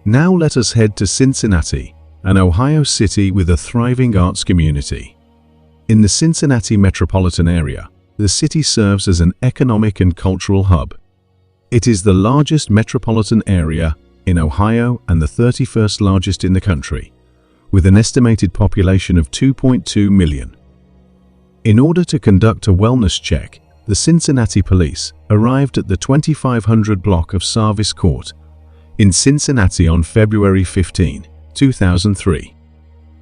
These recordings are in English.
Now let us head to Cincinnati, an Ohio city with a thriving arts community. In the Cincinnati metropolitan area, the city serves as an economic and cultural hub. It is the largest metropolitan area in Ohio and the 31st largest in the country, with an estimated population of 2.2 million. In order to conduct a wellness check, the Cincinnati police arrived at the 2500 block of Sarvis Court in Cincinnati on February 15, 2003.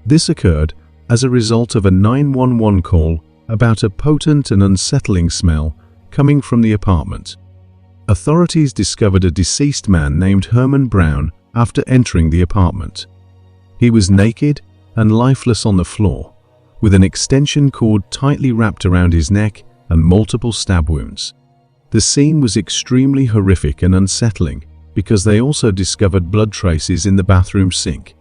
This occurred as a result of a 911 call about a potent and unsettling smell coming from the apartment. Authorities discovered a deceased man named Herman Brown after entering the apartment. He was naked and lifeless on the floor, with an extension cord tightly wrapped around his neck and multiple stab wounds. The scene was extremely horrific and unsettling because they also discovered blood traces in the bathroom sink.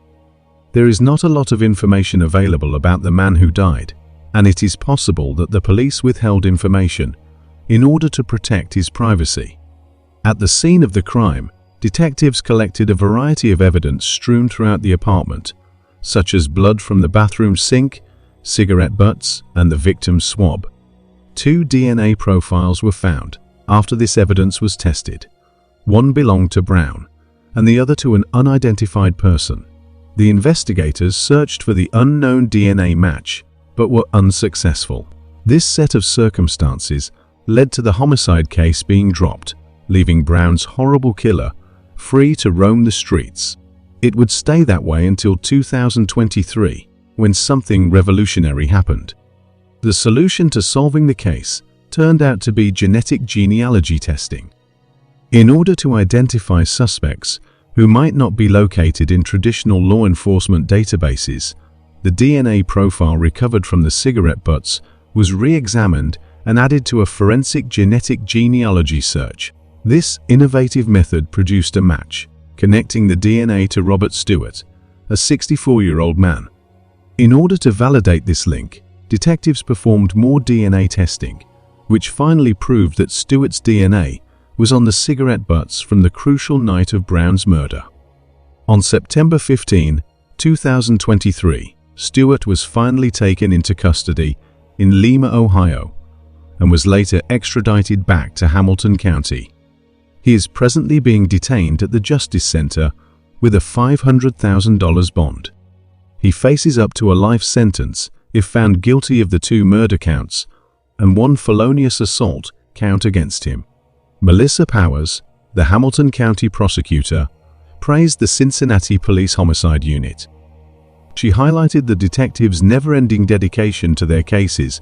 There is not a lot of information available about the man who died, and it is possible that the police withheld information in order to protect his privacy. At the scene of the crime, detectives collected a variety of evidence strewn throughout the apartment, such as blood from the bathroom sink, cigarette butts, and the victim's swab. 2 DNA profiles were found after this evidence was tested. One belonged to Brown, and the other to an unidentified person. The investigators searched for the unknown DNA match, but were unsuccessful. This set of circumstances led to the homicide case being dropped, leaving Brown's horrible killer free to roam the streets. It would stay that way until 2023, when something revolutionary happened. The solution to solving the case turned out to be genetic genealogy testing. In order to identify suspects who might not be located in traditional law enforcement databases, the DNA profile recovered from the cigarette butts was re-examined and added to a forensic genetic genealogy search. This innovative method produced a match, connecting the DNA to Robert Stewart, a 64-year-old man. In order to validate this link, detectives performed more DNA testing, which finally proved that Stewart's DNA was on the cigarette butts from the crucial night of Brown's murder. On September 15, 2023, Stewart was finally taken into custody in Lima, Ohio, and was later extradited back to Hamilton County. He is presently being detained at the Justice Center with a $500,000 bond. He faces up to a life sentence if found guilty of the 2 murder counts and 1 felonious assault count against him. Melissa Powers, the Hamilton County prosecutor, praised the Cincinnati Police Homicide Unit. She highlighted the detectives' never-ending dedication to their cases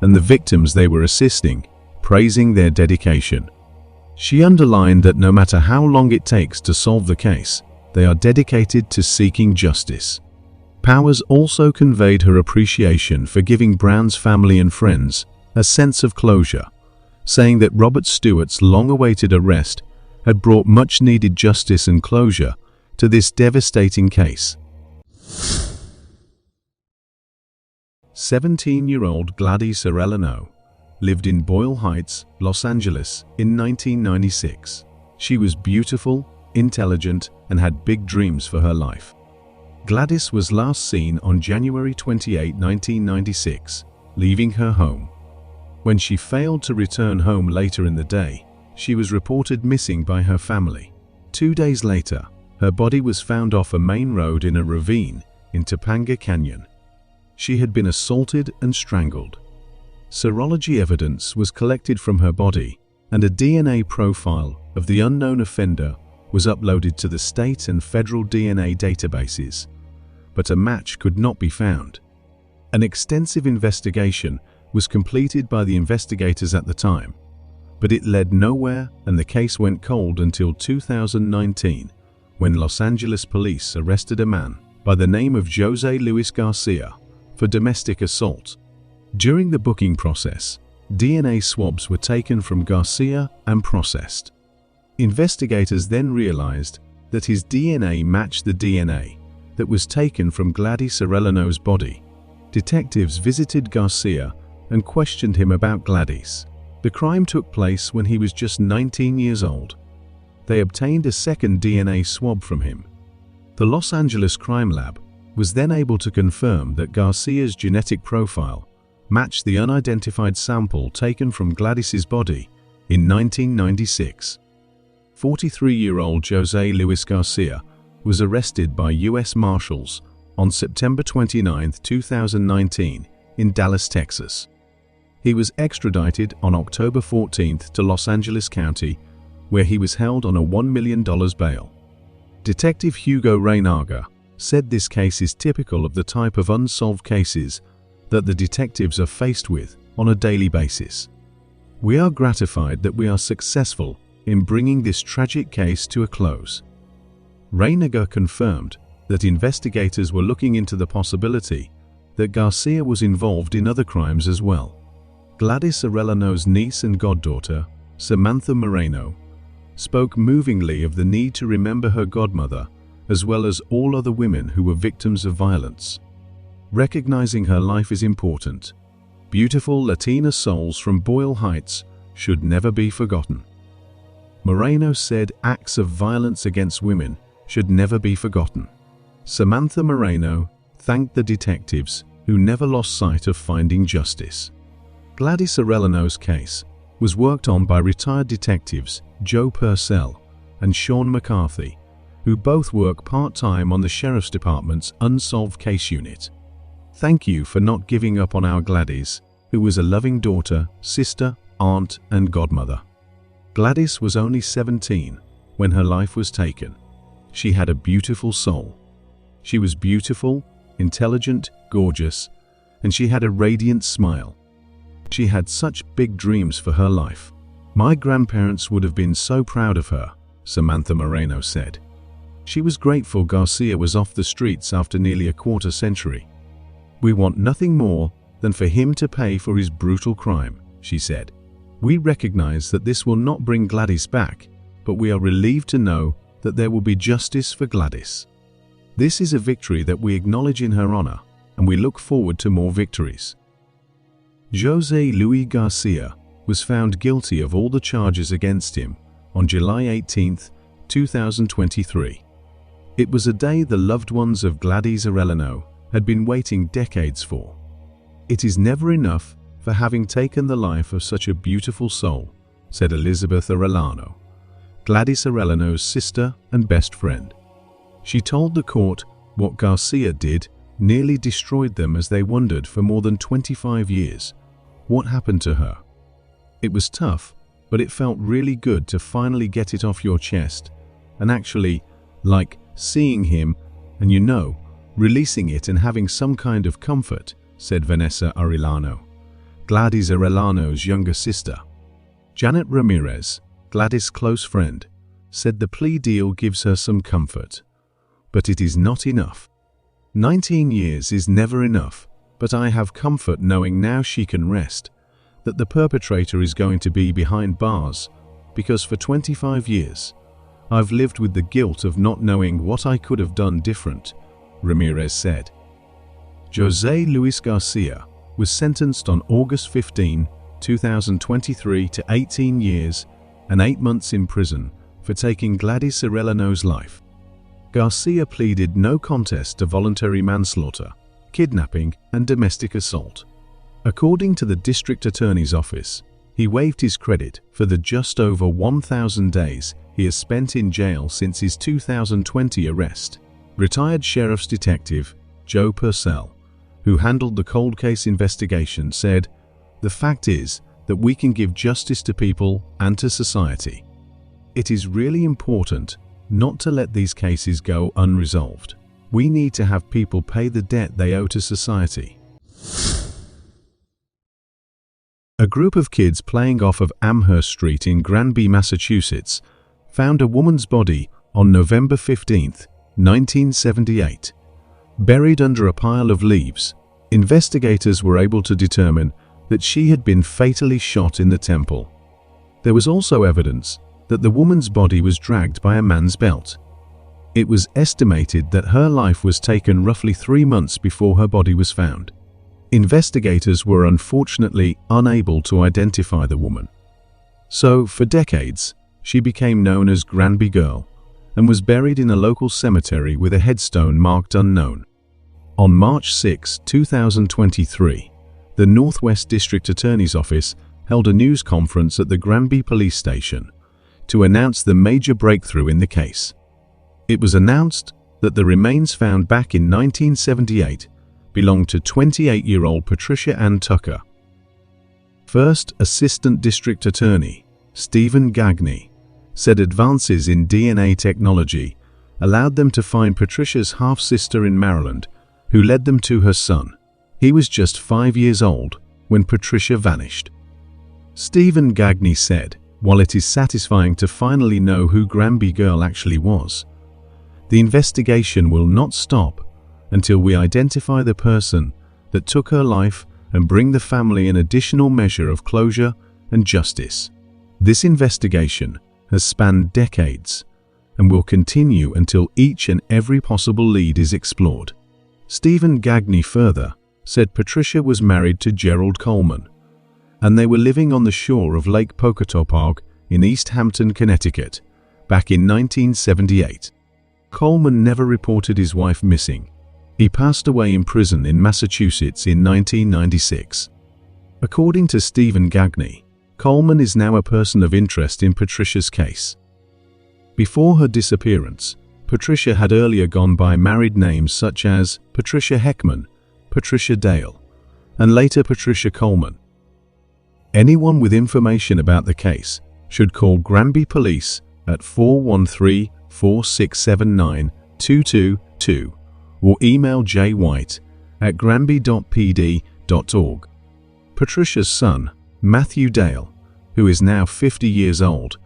and the victims they were assisting, praising their dedication. She underlined that no matter how long it takes to solve the case, they are dedicated to seeking justice. Powers also conveyed her appreciation for giving Brown's family and friends a sense of closure, saying that Robert Stewart's long-awaited arrest had brought much-needed justice and closure to this devastating case. 17-year-old Gladys Arellano lived in Boyle Heights, Los Angeles in 1996. She was beautiful, intelligent, and had big dreams for her life. Gladys was last seen on January 28, 1996, leaving her home. When she failed to return home later in the day, she was reported missing by her family. 2 days later, her body was found off a main road in a ravine in Topanga Canyon. She had been assaulted and strangled. Serology evidence was collected from her body, and a DNA profile of the unknown offender was uploaded to the state and federal DNA databases, but a match could not be found. An extensive investigation was completed by the investigators at the time, but it led nowhere and the case went cold until 2019, when Los Angeles police arrested a man by the name of Jose Luis Garcia for domestic assault. During the booking process, DNA swabs were taken from Garcia and processed. Investigators then realized that his DNA matched the DNA that was taken from Gladys Arellano's body. Detectives visited Garcia and questioned him about Gladys. The crime took place when he was just 19 years old. They obtained a second DNA swab from him, The Los Angeles Crime Lab was then able to confirm that Garcia's genetic profile matched the unidentified sample taken from Gladys's body in 1996. 43-year-old José Luis Garcia was arrested by U.S. Marshals on September 29, 2019 in Dallas, Texas. He was extradited on October 14 to Los Angeles County, where he was held on a $1 million bail. Detective Hugo Reynaga said this case is typical of the type of unsolved cases that the detectives are faced with on a daily basis. We are gratified that we are successful in bringing this tragic case to a close. Reynaga confirmed that investigators were looking into the possibility that Garcia was involved in other crimes as well. Gladys Arellano's niece and goddaughter, Samantha Moreno, spoke movingly of the need to remember her godmother as well as all other women who were victims of violence. Recognizing her life is important. Beautiful Latina souls from Boyle Heights should never be forgotten. Moreno said acts of violence against women should never be forgotten. Samantha Moreno thanked the detectives who never lost sight of finding justice. Gladys Arellano's case was worked on by retired detectives Joe Purcell and Sean McCarthy, who both work part-time on the Sheriff's Department's Unsolved Case Unit. Thank you for not giving up on our Gladys, who was a loving daughter, sister, aunt, and godmother. Gladys was only 17 when her life was taken. She had a beautiful soul. She was beautiful, intelligent, gorgeous, and she had a radiant smile. She had such big dreams for her life. My grandparents would have been so proud of her, Samantha Moreno said. She was grateful Garcia was off the streets after nearly a quarter century. We want nothing more than for him to pay for his brutal crime, she said. We recognize that this will not bring Gladys back, but we are relieved to know that there will be justice for Gladys. This is a victory that we acknowledge in her honor, and we look forward to more victories. José Luis Garcia was found guilty of all the charges against him on July 18, 2023. It was a day the loved ones of Gladys Arellano had been waiting decades for. It is never enough for having taken the life of such a beautiful soul, said Elizabeth Arellano, Gladys Arellano's sister and best friend. She told the court what Garcia did nearly destroyed them as they wondered for more than 25 years what happened to her. It was tough, but it felt really good to finally get it off your chest and actually, like, seeing him and releasing it and having some kind of comfort, said Vanessa Arellano, Gladys Arellano's younger sister. Janet Ramirez, Gladys' close friend, said the plea deal gives her some comfort. But it is not enough. 19 years is never enough, but I have comfort knowing now she can rest, that the perpetrator is going to be behind bars, because for 25 years, I've lived with the guilt of not knowing what I could have done different, Ramirez said. José Luis Garcia was sentenced on August 15, 2023 to 18 years and 8 months in prison for taking Gladys Arellano's life. Garcia pleaded no contest to voluntary manslaughter, kidnapping, and domestic assault. According to the district attorney's office, he waived his credit for the just over 1,000 days he has spent in jail since his 2020 arrest. Retired Sheriff's Detective Joe Purcell, who handled the cold case investigation, said, "The fact is that we can give justice to people and to society. It is really important not to let these cases go unresolved. We need to have people pay the debt they owe to society." A group of kids playing off of Amherst Street in Granby, Massachusetts, found a woman's body on November 15, 1978. Buried under a pile of leaves, investigators were able to determine that she had been fatally shot in the temple. There was also evidence that the woman's body was dragged by a man's belt. It was estimated that her life was taken roughly 3 months before her body was found. Investigators were unfortunately unable to identify the woman. So, for decades, she became known as Granby Girl, and was buried in a local cemetery with a headstone marked unknown. On March 6, 2023, the Northwest District Attorney's Office held a news conference at the Granby Police Station to announce the major breakthrough in the case. It was announced that the remains found back in 1978 belonged to 28-year-old Patricia Ann Tucker. First Assistant District Attorney Stephen Gagne said advances in DNA technology allowed them to find Patricia's half-sister in Maryland, who led them to her son. He was just 5 years old when Patricia vanished. Stephen Gagne said, "While it is satisfying to finally know who Granby Girl actually was, the investigation will not stop until we identify the person that took her life and bring the family an additional measure of closure and justice." This investigation has spanned decades and will continue until each and every possible lead is explored. Stephen Gagne further said Patricia was married to Gerald Coleman, and they were living on the shore of Lake Pocatapog in East Hampton, Connecticut, back in 1978. Coleman never reported his wife missing. He passed away in prison in Massachusetts in 1996. According to Stephen Gagne, Coleman is now a person of interest in Patricia's case. Before her disappearance, Patricia had earlier gone by married names such as Patricia Heckman, Patricia Dale, and later Patricia Coleman. Anyone with information about the case should call Granby Police at 413-4679-222 or email jwhite@granby.pd.org. Patricia's son, Matthew Dale, who is now 50 years old,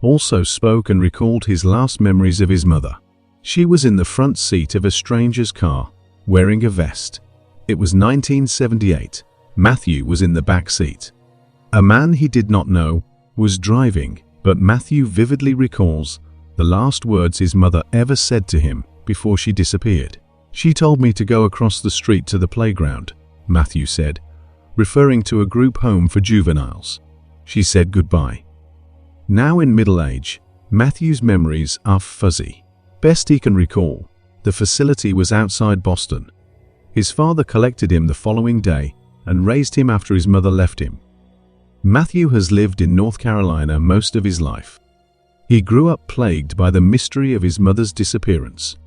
also spoke and recalled his last memories of his mother. She was in the front seat of a stranger's car, wearing a vest. It was 1978. Matthew was in the back seat. A man he did not know was driving, but Matthew vividly recalls the last words his mother ever said to him before she disappeared. "She told me to go across the street to the playground," Matthew said, referring to a group home for juveniles. She said goodbye. Now in middle age, Matthew's memories are fuzzy. Best he can recall, the facility was outside Boston. His father collected him the following day and raised him after his mother left him. Matthew has lived in North Carolina most of his life. He grew up plagued by the mystery of his mother's disappearance.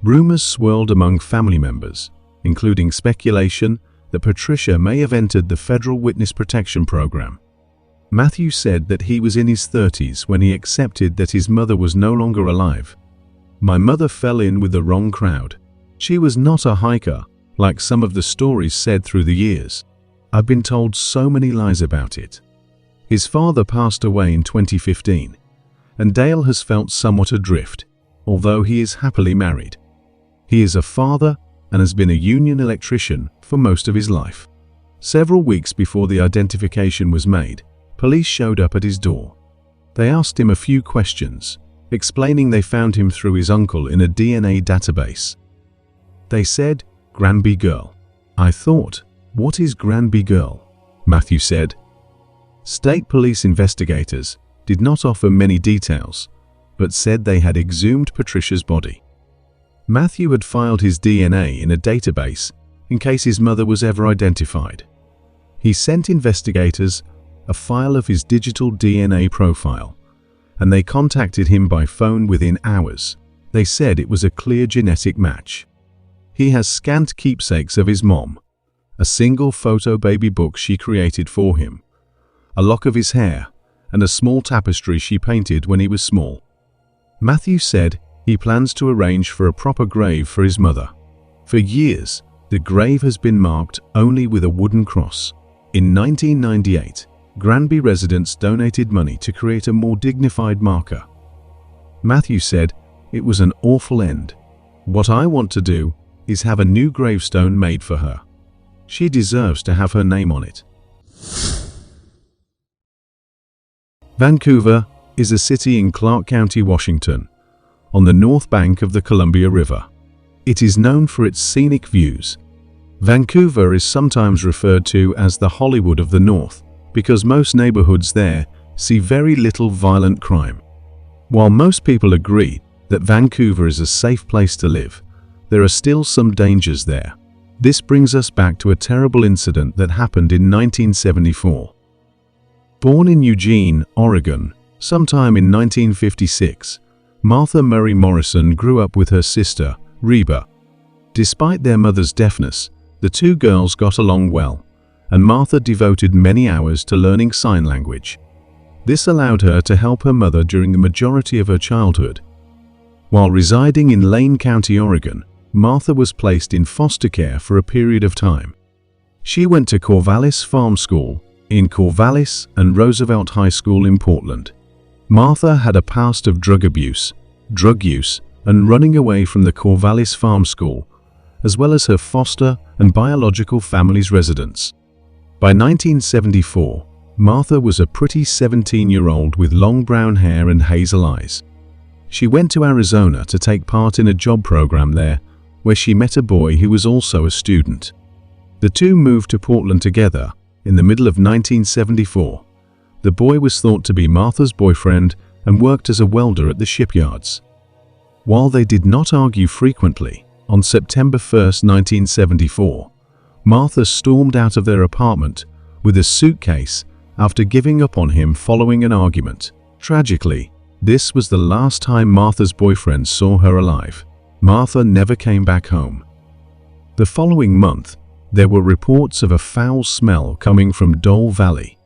Rumors swirled among family members, including speculation that Patricia may have entered the Federal Witness Protection Program. Matthew said that he was in his 30s when he accepted that his mother was no longer alive. "My mother fell in with the wrong crowd. She was not a hiker, like some of the stories said through the years. I've been told so many lies about it." His father passed away in 2015, and Dale has felt somewhat adrift, although he is happily married. He is a father and has been a union electrician for most of his life. Several weeks before the identification was made, police showed up at his door. They asked him a few questions, explaining they found him through his uncle in a DNA database. They said, "Granby Girl." "I thought, what is Granby Girl?" Matthew said. State police investigators did not offer many details, but said they had exhumed Patricia's body. Matthew had filed his DNA in a database in case his mother was ever identified. He sent investigators a file of his digital DNA profile, and they contacted him by phone within hours. They said it was a clear genetic match. He has scant keepsakes of his mom, a single photo baby book she created for him, a lock of his hair, and a small tapestry she painted when he was small. Matthew said he plans to arrange for a proper grave for his mother. For years, the grave has been marked only with a wooden cross. In 1998, Granby residents donated money to create a more dignified marker. Matthew said, "It was an awful end. What I want to do is have a new gravestone made for her. She deserves to have her name on it." Vancouver is a city in Clark County, Washington, on the north bank of the Columbia River. It is known for its scenic views. Vancouver is sometimes referred to as the Hollywood of the North because most neighborhoods there see very little violent crime. While most people agree that Vancouver is a safe place to live, there are still some dangers there. This brings us back to a terrible incident that happened in 1974. Born in Eugene, Oregon, sometime in 1956, Martha Murray Morrison grew up with her sister, Reba. Despite their mother's deafness, the two girls got along well, and Martha devoted many hours to learning sign language. This allowed her to help her mother during the majority of her childhood. While residing in Lane County, Oregon, Martha was placed in foster care for a period of time. She went to Corvallis Farm School in Corvallis and Roosevelt High School in Portland. Martha had a past of drug abuse, drug use, and running away from the Corvallis Farm School, as well as her foster and biological family's residence. By 1974, Martha was a pretty 17-year-old with long brown hair and hazel eyes. She went to Arizona to take part in a job program there, where she met a boy who was also a student. The two moved to Portland together in the middle of 1974. The boy was thought to be Martha's boyfriend and worked as a welder at the shipyards. While they did not argue frequently, on September 1, 1974, Martha stormed out of their apartment with a suitcase after giving up on him following an argument. Tragically, this was the last time Martha's boyfriend saw her alive. Martha never came back home. The following month, there were reports of a foul smell coming from Dole Valley,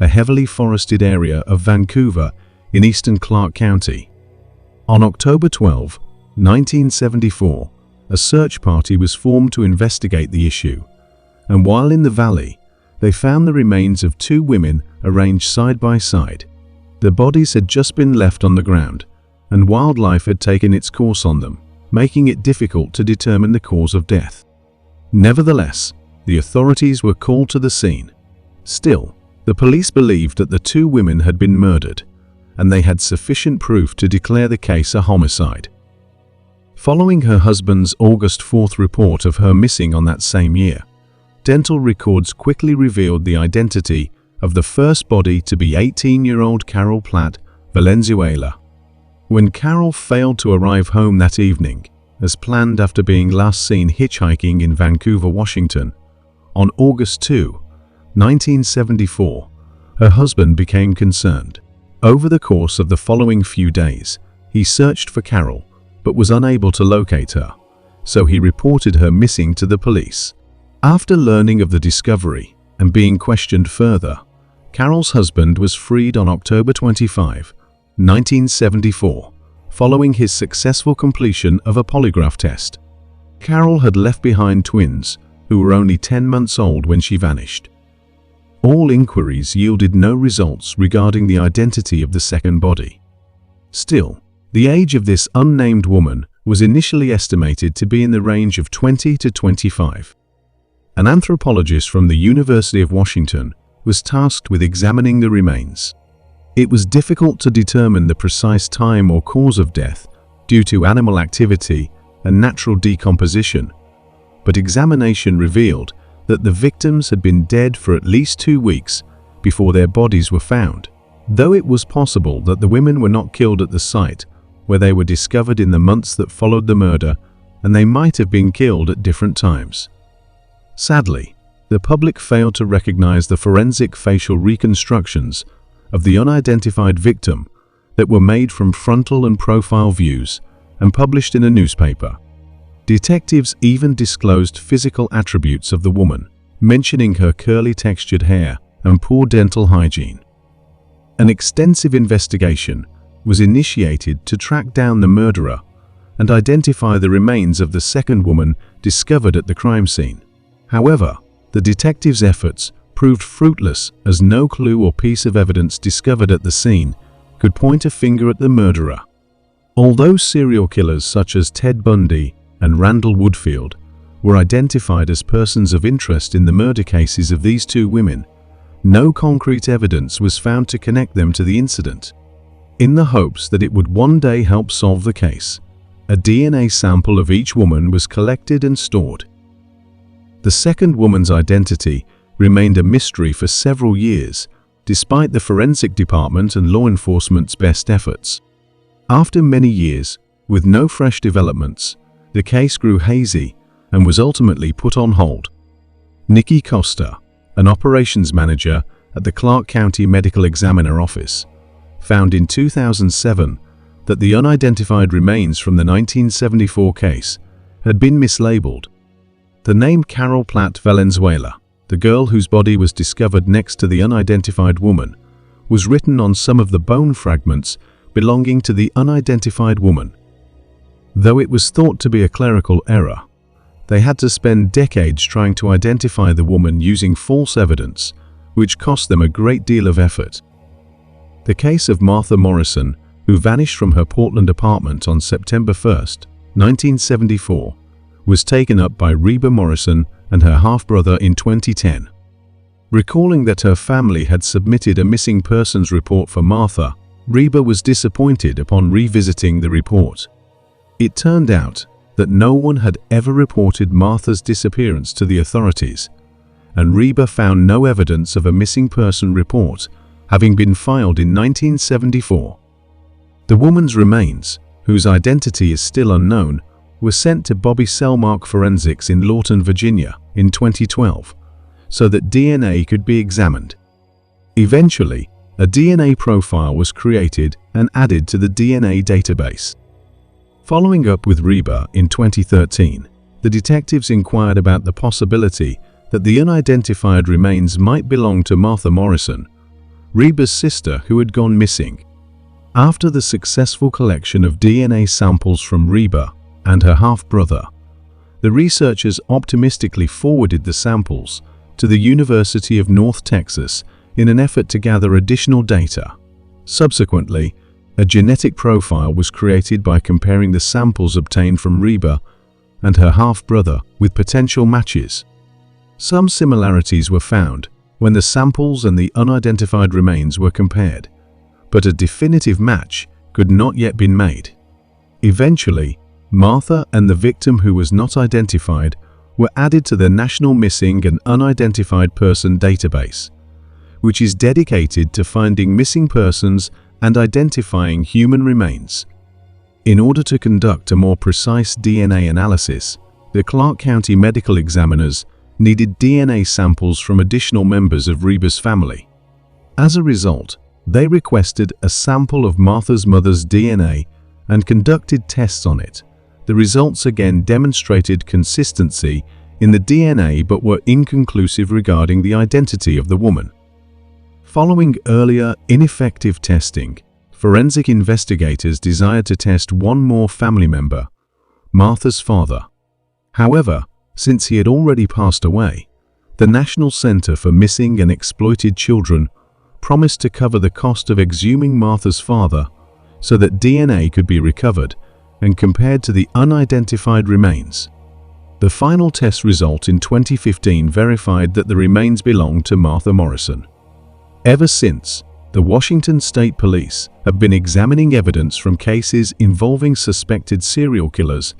a heavily forested area of Vancouver in eastern Clark County. On October 12, 1974, a search party was formed to investigate the issue, and while in the valley, they found the remains of two women arranged side by side. The bodies had just been left on the ground, and wildlife had taken its course on them, making it difficult to determine the cause of death. Nevertheless, the authorities were called to the scene. Still, the police believed that the two women had been murdered, and they had sufficient proof to declare the case a homicide. Following her husband's August 4th report of her missing on that same year, dental records quickly revealed the identity of the first body to be 18-year-old Carol Platt Valenzuela. When Carol failed to arrive home that evening, as planned after being last seen hitchhiking in Vancouver, Washington, on August 2, 1974, her husband became concerned. Over the course of the following few days, he searched for Carol, but was unable to locate her, so he reported her missing to the police. After learning of the discovery and being questioned further, Carol's husband was freed on October 25, 1974, following his successful completion of a polygraph test. Carol had left behind twins who were only 10 months old when she vanished. All inquiries yielded no results regarding the identity of the second body. Still, the age of this unnamed woman was initially estimated to be in the range of 20 to 25. An anthropologist from the University of Washington was tasked with examining the remains. It was difficult to determine the precise time or cause of death due to animal activity and natural decomposition, but examination revealed that the victims had been dead for at least 2 weeks before their bodies were found. Though it was possible that the women were not killed at the site where they were discovered in the months that followed the murder, and they might have been killed at different times. Sadly, the public failed to recognize the forensic facial reconstructions of the unidentified victim that were made from frontal and profile views and published in a newspaper. Detectives even disclosed physical attributes of the woman, mentioning her curly textured hair and poor dental hygiene. An extensive investigation was initiated to track down the murderer and identify the remains of the second woman discovered at the crime scene. However, the detectives' efforts proved fruitless as no clue or piece of evidence discovered at the scene could point a finger at the murderer. Although serial killers such as Ted Bundy and Randall Woodfield were identified as persons of interest in the murder cases of these two women, no concrete evidence was found to connect them to the incident. In the hopes that it would one day help solve the case, a DNA sample of each woman was collected and stored. The second woman's identity remained a mystery for several years, despite the forensic department and law enforcement's best efforts. After many years, With no fresh developments, the case grew hazy and was ultimately put on hold. Nikki Costa, an operations manager at the Clark County Medical Examiner Office, found in 2007 that the unidentified remains from the 1974 case had been mislabeled. The name Carol Platt Valenzuela, the girl whose body was discovered next to the unidentified woman, was written on some of the bone fragments belonging to the unidentified woman. Though it was thought to be a clerical error, they had to spend decades trying to identify the woman using false evidence, which cost them a great deal of effort. The case of Martha Morrison, who vanished from her Portland apartment on September 1, 1974, was taken up by Reba Morrison and her half-brother in 2010. Recalling that her family had submitted a missing persons report for Martha, Reba was disappointed upon revisiting the report. It turned out that no one had ever reported Martha's disappearance to the authorities, and Reba found no evidence of a missing person report having been filed in 1974. The woman's remains, whose identity is still unknown, were sent to Bobby Cellmark Forensics in Lawton, Virginia in 2012, so that DNA could be examined. Eventually, a DNA profile was created and added to the DNA database. Following up with Reba in 2013, the detectives inquired about the possibility that the unidentified remains might belong to Martha Morrison, Reba's sister who had gone missing. After the successful collection of DNA samples from Reba and her half-brother, the researchers optimistically forwarded the samples to the University of North Texas in an effort to gather additional data. Subsequently, a genetic profile was created by comparing the samples obtained from Reba and her half-brother with potential matches. Some similarities were found when the samples and the unidentified remains were compared, but a definitive match could not yet be made. Eventually, Martha and the victim who was not identified were added to the National Missing and Unidentified Person Database, which is dedicated to finding missing persons and identifying human remains. In order to conduct a more precise DNA analysis, the Clark County medical examiners needed DNA samples from additional members of Reba's family. As a result, they requested a sample of Martha's mother's DNA and conducted tests on it. The results again demonstrated consistency in the DNA but were inconclusive regarding the identity of the woman. Following earlier ineffective testing, forensic investigators desired to test one more family member, Martha's father. However, since he had already passed away, the National Center for Missing and Exploited Children promised to cover the cost of exhuming Martha's father so that DNA could be recovered and compared to the unidentified remains. The final test result in 2015 verified that the remains belonged to Martha Morrison. Ever since, the Washington State Police have been examining evidence from cases involving suspected serial killers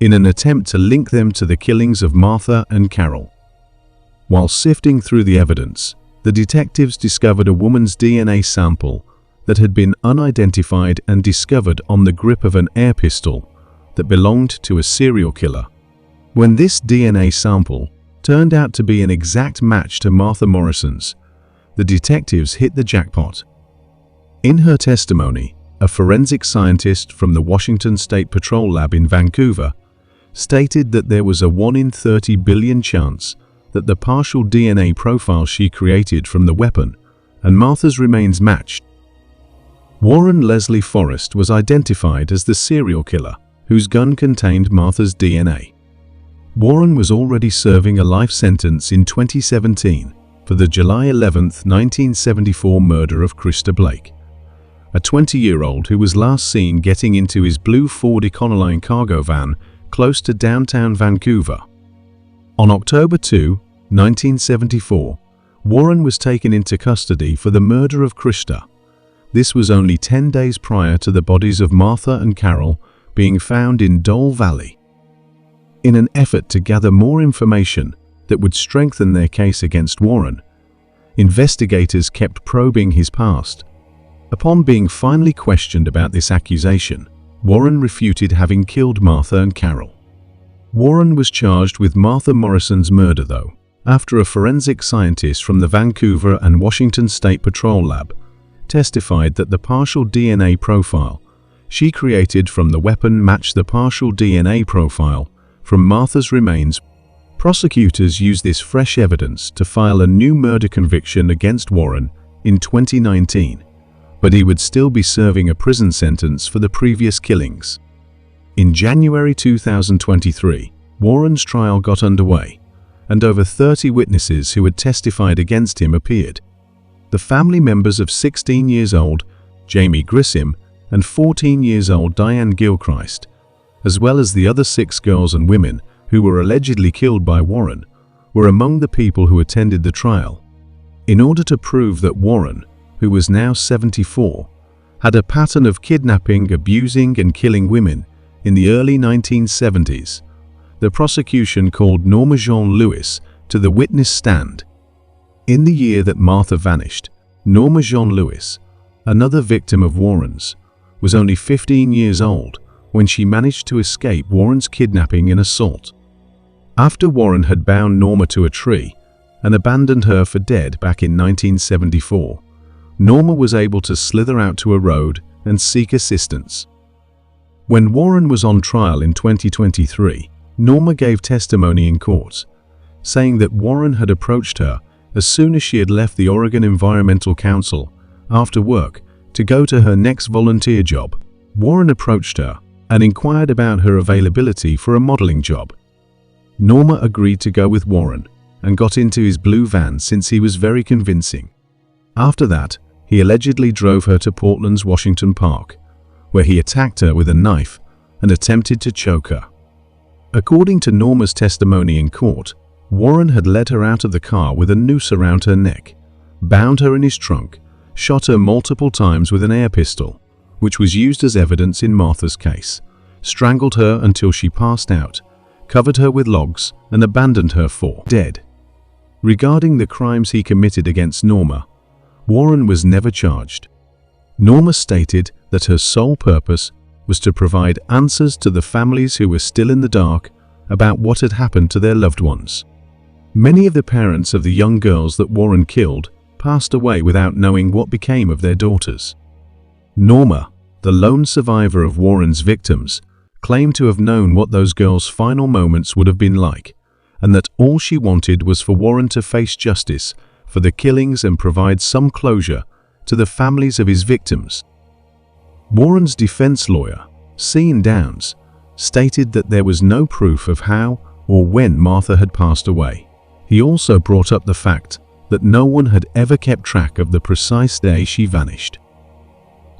in an attempt to link them to the killings of Martha and Carol. While sifting through the evidence, the detectives discovered a woman's DNA sample that had been unidentified and discovered on the grip of an air pistol that belonged to a serial killer. When this DNA sample turned out to be an exact match to Martha Morrison's, the detectives hit the jackpot. In her testimony, a forensic scientist from the Washington State Patrol Lab in Vancouver stated that there was a 1 in 30 billion chance that the partial DNA profile she created from the weapon and Martha's remains matched. Warren Leslie Forrest was identified as the serial killer whose gun contained Martha's DNA. Warren was already serving a life sentence in 2017 for the July 11, 1974 murder of Krista Blake, a 20-year-old who was last seen getting into his blue Ford Econoline cargo van close to downtown Vancouver. On October 2, 1974, Warren was taken into custody for the murder of Krista. This was only 10 days prior to the bodies of Martha and Carol being found in Dole Valley. In an effort to gather more information that would strengthen their case against Warren, investigators kept probing his past. Upon being finally questioned about this accusation, Warren refuted having killed Martha and Carol. Warren was charged with Martha Morrison's murder, though, after a forensic scientist from the Vancouver and Washington State Patrol Lab testified that the partial DNA profile she created from the weapon matched the partial DNA profile from Martha's remains. Prosecutors used this fresh evidence to file a new murder conviction against Warren in 2019, but he would still be serving a prison sentence for the previous killings. In January 2023, Warren's trial got underway, and over 30 witnesses who had testified against him appeared. The family members of 16 years old Jamie Grissom and 14 years old Diane Gilchrist, as well as the other 6 girls and women who were allegedly killed by Warren, were among the people who attended the trial. In order to prove that Warren, who was now 74, had a pattern of kidnapping, abusing, and killing women in the early 1970s, the prosecution called Norma Jean Lewis to the witness stand. In the year that Martha vanished, Norma Jean Lewis, another victim of Warren's, was only 15 years old when she managed to escape Warren's kidnapping and assault. After Warren had bound Norma to a tree and abandoned her for dead back in 1974, Norma was able to slither out to a road and seek assistance. When Warren was on trial in 2023, Norma gave testimony in court, saying that Warren had approached her as soon as she had left the Oregon Environmental Council after work to go to her next volunteer job. Warren approached her and inquired about her availability for a modeling job. Norma agreed to go with Warren and got into his blue van since he was very convincing. After that, he allegedly drove her to Portland's Washington Park, where he attacked her with a knife and attempted to choke her. According to Norma's testimony in court, Warren had led her out of the car with a noose around her neck, bound her in his trunk, shot her multiple times with an air pistol, which was used as evidence in Martha's case, strangled her until she passed out, covered her with logs, and abandoned her for dead. Regarding the crimes he committed against Norma, Warren was never charged. Norma stated that her sole purpose was to provide answers to the families who were still in the dark about what had happened to their loved ones. Many of the parents of the young girls that Warren killed passed away without knowing what became of their daughters. Norma, the lone survivor of Warren's victims, claimed to have known what those girls' final moments would have been like, and that all she wanted was for Warren to face justice for the killings and provide some closure to the families of his victims. Warren's defense lawyer, Sean Downs, stated that there was no proof of how or when Martha had passed away. He also brought up the fact that no one had ever kept track of the precise day she vanished.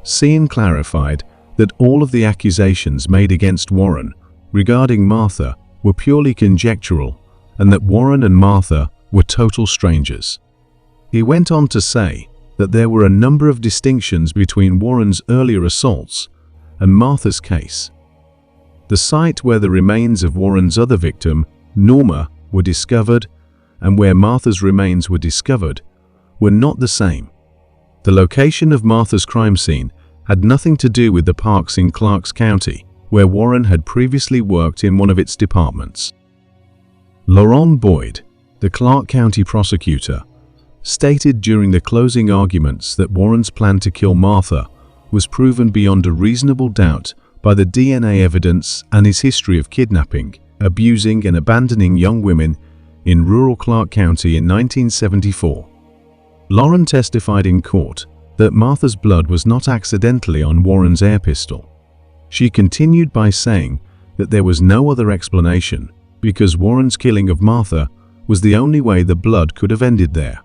Sean clarified that all of the accusations made against Warren regarding Martha were purely conjectural and that Warren and Martha were total strangers. He went on to say that there were a number of distinctions between Warren's earlier assaults and Martha's case. The site where the remains of Warren's other victim, Norma, were discovered and where Martha's remains were discovered were not the same. The location of Martha's crime scene had nothing to do with the parks in Clarks County, where Warren had previously worked in one of its departments. Lauren Boyd, the Clark County prosecutor, stated during the closing arguments that Warren's plan to kill Martha was proven beyond a reasonable doubt by the DNA evidence and his history of kidnapping, abusing, and abandoning young women in rural Clark County in 1974. Lauren testified in court that Martha's blood was not accidentally on Warren's air pistol. She continued by saying that there was no other explanation because Warren's killing of Martha was the only way the blood could have ended there.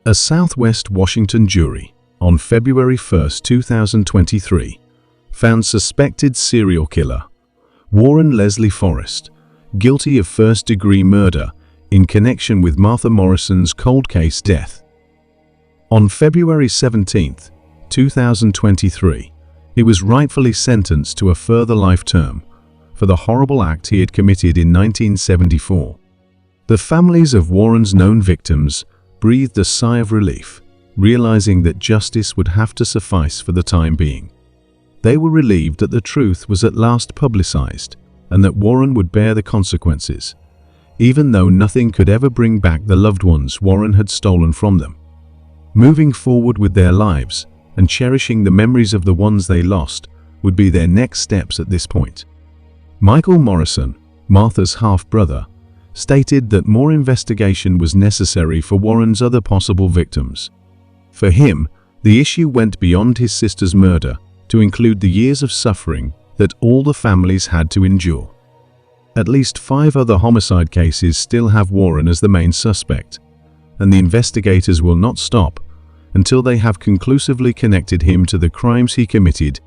A Southwest Washington jury on February 1, 2023, found suspected serial killer Warren Leslie Forrest guilty of first-degree murder in connection with Martha Morrison's cold case death. On February 17, 2023, he was rightfully sentenced to a further life term for the horrible act he had committed in 1974. The families of Warren's known victims breathed a sigh of relief, realizing that justice would have to suffice for the time being. They were relieved that the truth was at last publicized and that Warren would bear the consequences, even though nothing could ever bring back the loved ones Warren had stolen from them. Moving forward with their lives and cherishing the memories of the ones they lost would be their next steps at this point. Michael Morrison, Martha's half-brother, stated that more investigation was necessary for Warren's other possible victims. For him, the issue went beyond his sister's murder to include the years of suffering that all the families had to endure. At least 5 other homicide cases still have Warren as the main suspect, and the investigators will not stop until they have conclusively connected him to the crimes he committed.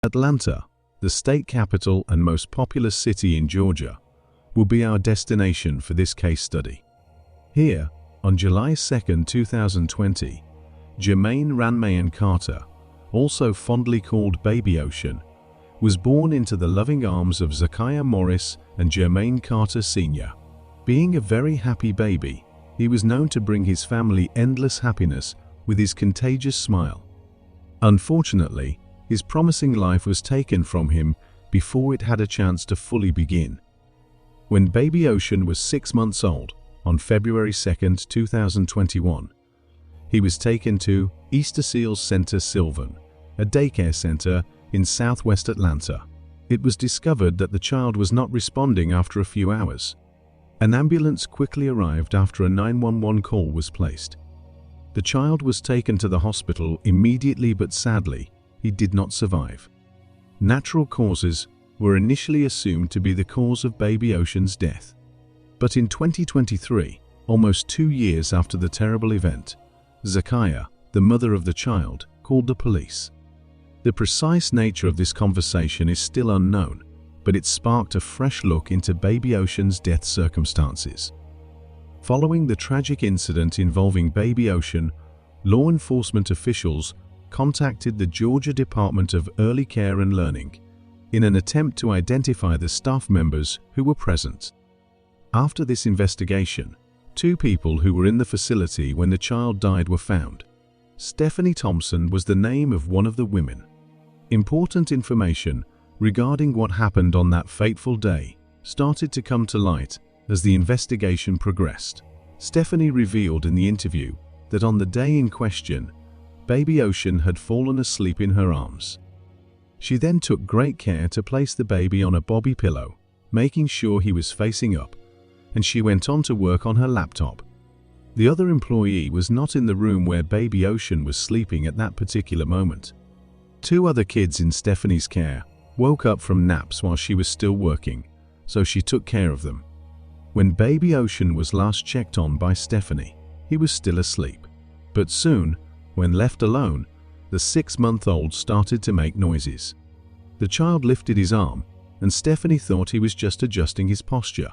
Atlanta, the state capital and most populous city in Georgia, will be our destination for this case study. Here, on July 2, 2020, Jermaine Ranmayan Carter, also fondly called Baby Ocean, was born into the loving arms of Zakiah Morris and Jermaine Carter Sr. Being a very happy baby, he was known to bring his family endless happiness with his contagious smile. Unfortunately, his promising life was taken from him before it had a chance to fully begin. When Baby Ocean was 6 months old, on February 2, 2021, he was taken to Easter Seals Center Sylvan, a daycare center in southwest Atlanta. It was discovered that the child was not responding after a few hours. An ambulance quickly arrived after a 911 call was placed. The child was taken to the hospital immediately, but sadly, he did not survive. Natural causes were initially assumed to be the cause of Baby Ocean's death. But in 2023, almost 2 years after the terrible event, Zakiah, the mother of the child, called the police. The precise nature of this conversation is still unknown, but it sparked a fresh look into Baby Ocean's death circumstances. Following the tragic incident involving Baby Ocean, law enforcement officials contacted the Georgia Department of Early Care and Learning in an attempt to identify the staff members who were present. After this investigation, 2 people who were in the facility when the child died were found. Stephanie Thompson was the name of one of the women. Important information regarding what happened on that fateful day started to come to light as the investigation progressed. Stephanie revealed in the interview that on the day in question, Baby Ocean had fallen asleep in her arms. She then took great care to place the baby on a bobby pillow, making sure he was facing up, and she went on to work on her laptop. The other employee was not in the room where Baby Ocean was sleeping at that particular moment. 2 other kids in Stephanie's care woke up from naps while she was still working, so she took care of them. When Baby Ocean was last checked on by Stephanie, he was still asleep. But soon, when left alone, the 6-month-old started to make noises. The child lifted his arm, and Stephanie thought he was just adjusting his posture.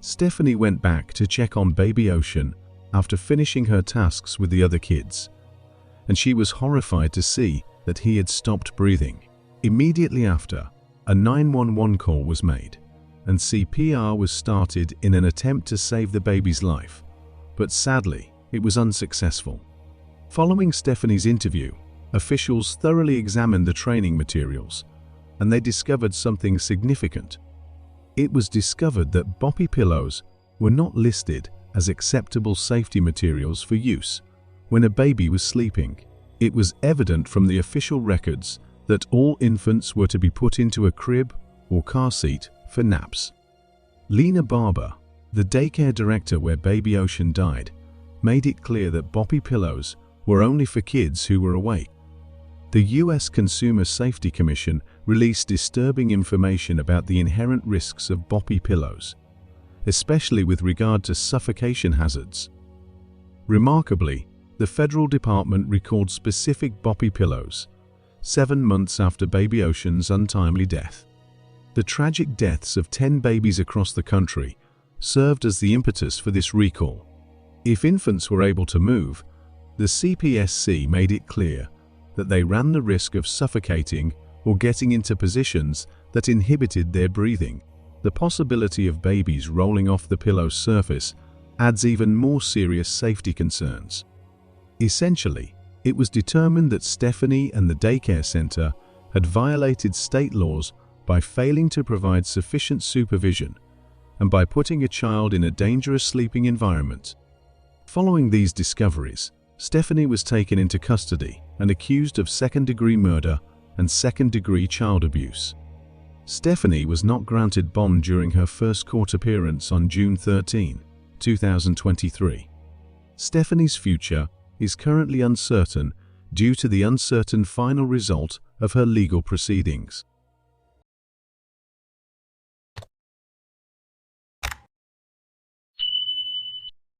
Stephanie went back to check on Baby Ocean after finishing her tasks with the other kids, and she was horrified to see that he had stopped breathing. Immediately after, a 911 call was made, and CPR was started in an attempt to save the baby's life, but sadly, it was unsuccessful. Following Stephanie's interview, officials thoroughly examined the training materials, and they discovered something significant. It was discovered that boppy pillows were not listed as acceptable safety materials for use when a baby was sleeping. It was evident from the official records that all infants were to be put into a crib or car seat for naps. Lena Barber, the daycare director where Baby Ocean died, made it clear that boppy pillows were only for kids who were awake. The U.S. Consumer Safety Commission released disturbing information about the inherent risks of boppy pillows, especially with regard to suffocation hazards. Remarkably, the federal department recalled specific boppy pillows 7 months after Baby Ocean's untimely death. The tragic deaths of 10 babies across the country served as the impetus for this recall. If infants were able to move, the CPSC made it clear that they ran the risk of suffocating or getting into positions that inhibited their breathing. The possibility of babies rolling off the pillow's surface adds even more serious safety concerns. Essentially, It was determined that Stephanie and the daycare center had violated state laws by failing to provide sufficient supervision and by putting a child in a dangerous sleeping environment. Following these discoveries, Stephanie was taken into custody and accused of second-degree murder and second-degree child abuse. Stephanie was not granted bond during her first court appearance on June 13, 2023. Stephanie's future is currently uncertain due to the uncertain final result of her legal proceedings.